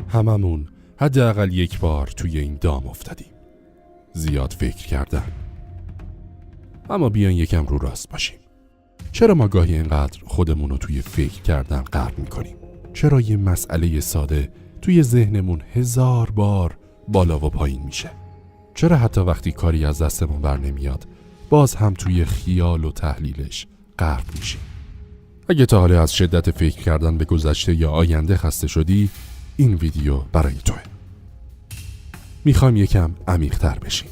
هممون حداقل یک بار توی این دام افتادیم. زیاد فکر کردن. اما بیان یکم رو راست باشیم. چرا ما گاهی اینقدر خودمون رو توی فکر کردن غرق میکنیم؟ چرا یه مسئله ساده توی ذهنمون 1000 بار بالا و پایین میشه؟ چرا حتی وقتی کاری از دستمون بر نمیاد باز هم توی خیال و تحلیلش غرق میشیم؟ اگه تا حالا از شدت فکر کردن به گذشته یا آینده خسته شدی، این ویدیو برای توه. میخوام یکم عمیق‌تر بشیم.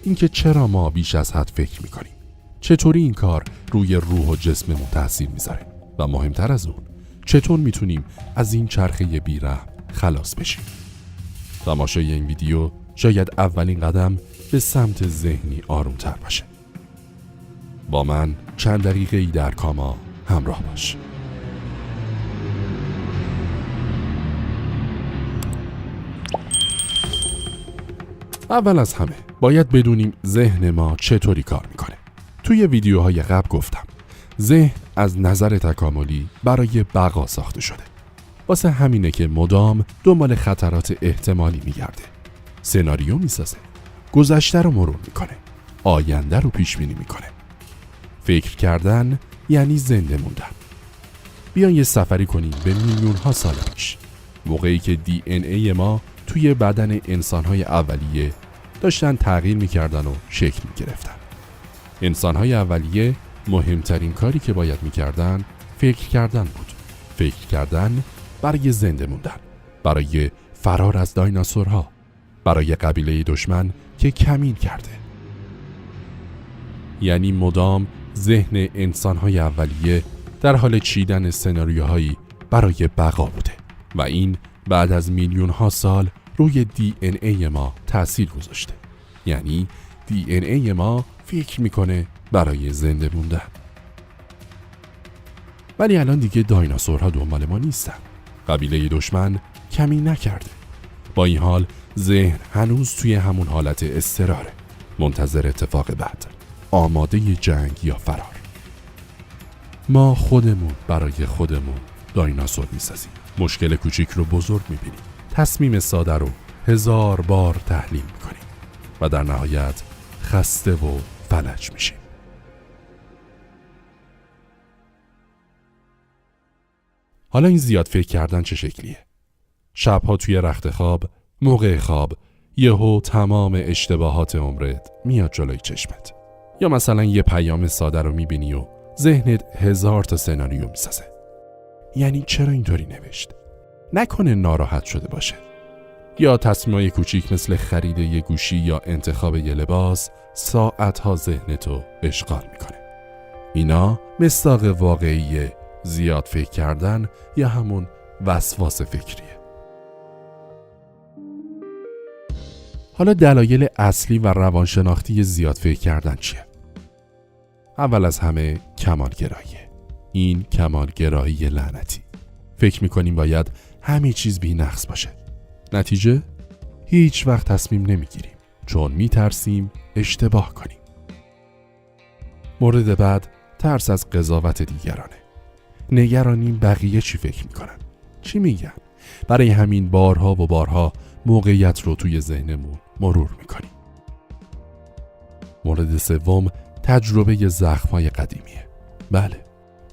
اینکه چرا ما بیش از حد فکر میکنیم؟ چطوری این کار روی روح و جسممون تأثیر میذاره؟ و مهمتر از اون، چطور میتونیم از این چرخه بی‌رحم خلاص بشیم؟ تماشای این ویدیو شاید اولین قدم به سمت ذهنی آرومتر باشه. با من چند دقیقه‌ای در کاما همراه باش. اول از همه باید بدونیم ذهن ما چطوری کار میکنه. توی ویدیوهای قبل گفتم ذهن از نظر تکاملی برای بقا ساخته شده. واسه همینه که مدام دنبال خطرات احتمالی میگرده. سناریو میسازه. گذشته رو مرور میکنه. آینده رو پیش بینی میکنه. فکر کردن یعنی زنده موندن. بیان یه سفری کنیم به میلیون ها سال پیش. موقعی که دی ان ای ما توی بدن انسان‌های اولیه داشتن تغییر می‌کردن و شکل می‌گرفتن. انسان‌های اولیه مهمترین کاری که باید می‌کردن فکر کردن بود. فکر کردن برای زنده موندن، برای فرار از دایناسورها، برای قبیله دشمن که کمین کرده. یعنی مدام ذهن انسان‌های اولیه در حال چیدن سناریوهایی برای بقا بوده و این بعد از میلیون ها سال روی دی ان ای ما تأثیر گذاشته. یعنی دی ان ای ما فکر میکنه برای زنده موندن. ولی الان دیگه دایناسورها دنبال ما نیستن. قبیله دشمن کمی نکرده. با این حال ذهن هنوز توی همون حالت اضطراره، منتظر اتفاق بعد، آماده جنگ یا فرار. ما خودمون برای خودمون دایناسور میسازیم. مشکل کوچیک رو بزرگ میبینیم. تصمیم ساده رو 1000 بار تحلیل میکنیم و در نهایت خسته و فلج میشیم. حالا این زیاد فکر کردن چه شکلیه؟ شبها توی رخت خواب، موقع خواب، یهو تمام اشتباهات عمرت میاد جلوی چشمت. یا مثلا یه پیام ساده رو میبینی و ذهنت 1000 تا سناریو میسازه. یعنی چرا اینطوری نوشت؟ نکنه ناراحت شده باشه. یا تصمیمای کوچیک مثل خرید یه گوشی یا انتخاب یه لباس ساعتها ذهنتو اشغال میکنه. اینا مصداق واقعی زیاد فکر کردن یا همون وسواس فکریه. حالا دلایل اصلی و روانشناختی زیاد فکر کردن چیه؟ اول از همه کمالگراییه. این کمالگرایی لعنتی. فکر میکنیم باید همه چیز بی نقص باشه. نتیجه؟ هیچ وقت تصمیم نمیگیریم چون میترسیم اشتباه کنیم. مورد بعد ترس از قضاوت دیگرانه. نگرانیم بقیه چی فکر میکنن، چی میگن. برای همین بارها و بارها موقعیت رو توی ذهنمون مرور میکنیم. مورد سوم تجربه زخم‌های قدیمیه. بله،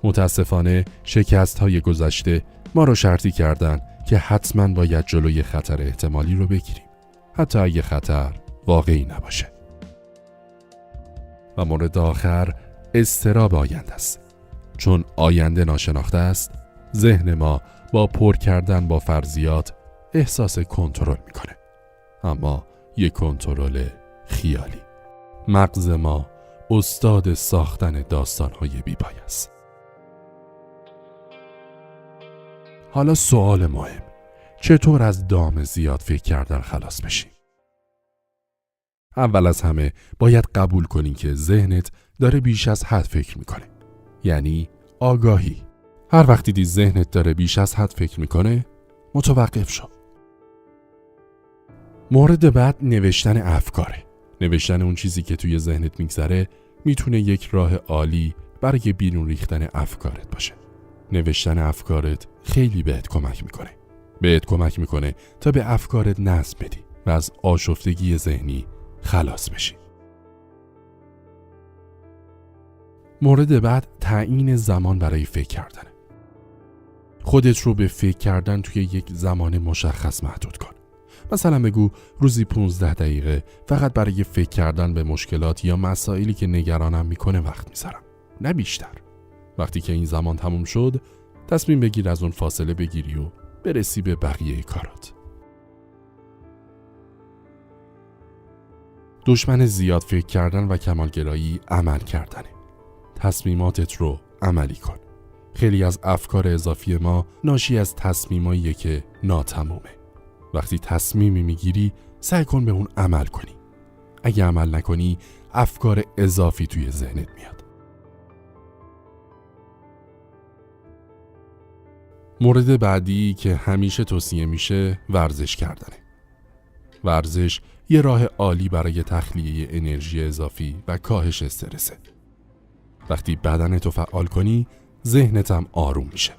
متاسفانه شکست‌های گذشته ما رو شرطی کردن که حتماً باید جلوی خطر احتمالی رو بگیریم، حتی اگه خطر واقعی نباشه. و مورد آخر اضطراب آینده است. چون آینده ناشناخته است، ذهن ما با پر کردن با فرضیات احساس کنترل میکنه. اما یک کنترل خیالی. مغز ما استاد ساختن داستان‌های بی‌پایه است. حالا سوال مهم، چطور از دام زیاد فکر کردن خلاص بشیم؟ اول از همه باید قبول کنی که ذهنت داره بیش از حد فکر میکنه. یعنی آگاهی. هر وقت دیدی ذهنت داره بیش از حد فکر میکنه، متوقف شو. مورد بعد نوشتن افکاره. نوشتن اون چیزی که توی ذهنت میگذره میتونه یک راه عالی برای بیرون ریختن افکارت باشه. نوشتن افکارت خیلی بهت کمک میکنه. بهت کمک میکنه تا به افکارت نظم بدی و از آشفتگی ذهنی خلاص بشی. مورد بعد تعیین زمان برای فکر کردنه. خودت رو به فکر کردن توی یک زمان مشخص محدود کن. مثلا بگو روزی 15 دقیقه فقط برای فکر کردن به مشکلات یا مسائلی که نگرانم میکنه وقت میذارم، نه بیشتر. وقتی که این زمان تموم شد، تصمیم بگیر از اون فاصله بگیری و برسی به بقیه کارات. دشمن زیاد فکر کردن و کمالگرایی عمل کردنه. تصمیماتت رو عملی کن. خیلی از افکار اضافی ما ناشی از تصمیماییه که ناتمومه. وقتی تصمیمی میگیری سعی کن به اون عمل کنی. اگه عمل نکنی افکار اضافی توی ذهنت میاد. مورد بعدی که همیشه توصیه میشه ورزش کردنه. ورزش یه راه عالی برای تخلیه انرژی اضافی و کاهش استرسه. وقتی بدنتو فعال کنی ذهنت هم آروم میشه.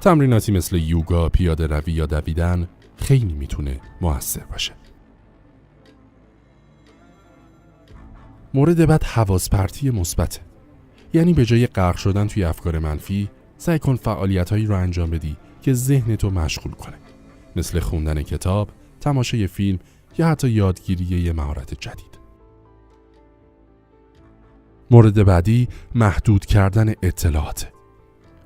تمریناتی مثل یوگا، پیاده روی یا دویدن خیلی میتونه مؤثر باشه. مورد بعد حواس پرتی مثبته. یعنی به جای غرق شدن توی افکار منفی، سعی کن فعالیت‌هایی رو انجام بدی که ذهنتو مشغول کنه. مثل خوندن کتاب، تماشای فیلم یا حتی یادگیری یه مهارت جدید. مورد بعدی محدود کردن اطلاعات.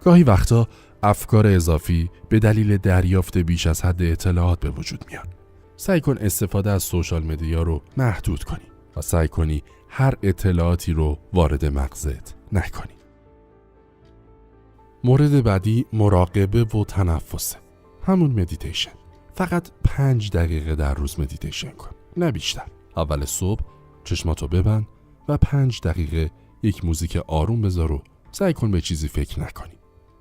گاهی وقتا افکار اضافی به دلیل دریافت بیش از حد اطلاعات به وجود میاد. سعی کن استفاده از سوشال مدیا رو محدود کنی و سعی کنی هر اطلاعاتی رو وارد مغزت نکنی. مورد بعدی مراقبه و تنفسه. همون مدیتیشن. فقط 5 دقیقه در روز مدیتیشن کن، نه بیشتر. اول صبح چشماتو ببند و 5 دقیقه یک موزیک آروم بذار و سعی کن به چیزی فکر نکنی.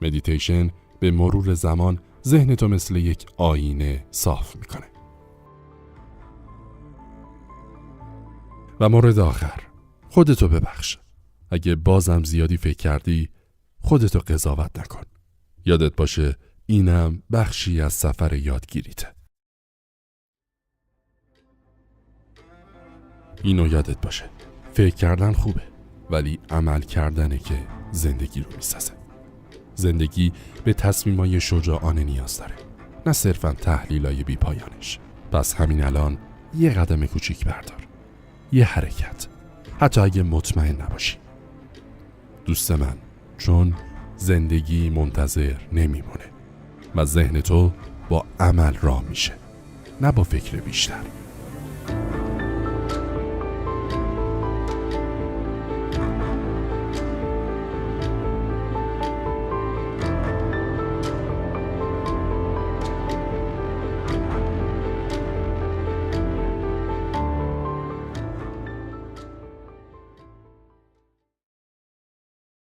مدیتیشن به مرور زمان ذهنتو مثل یک آینه صاف میکنه. و مورد آخر، خودتو ببخش. اگه بازم زیادی فکر کردی، خودتو قضاوت نکن. یادت باشه اینم بخشی از سفر یادگیریته. اینو یادت باشه، فکر کردن خوبه، ولی عمل کردنه که زندگی رو میسازه. زندگی به تصمیمای شجاعانه نیاز داره، نه صرفاً تحلیلای بی پایانش. پس همین الان یه قدم کوچیک بردار، یه حرکت، حتی اگه مطمئن نباشی. دوست من، چون زندگی منتظر نمیمونه و ذهن تو با عمل راه میشه، نه با فکر بیشتر.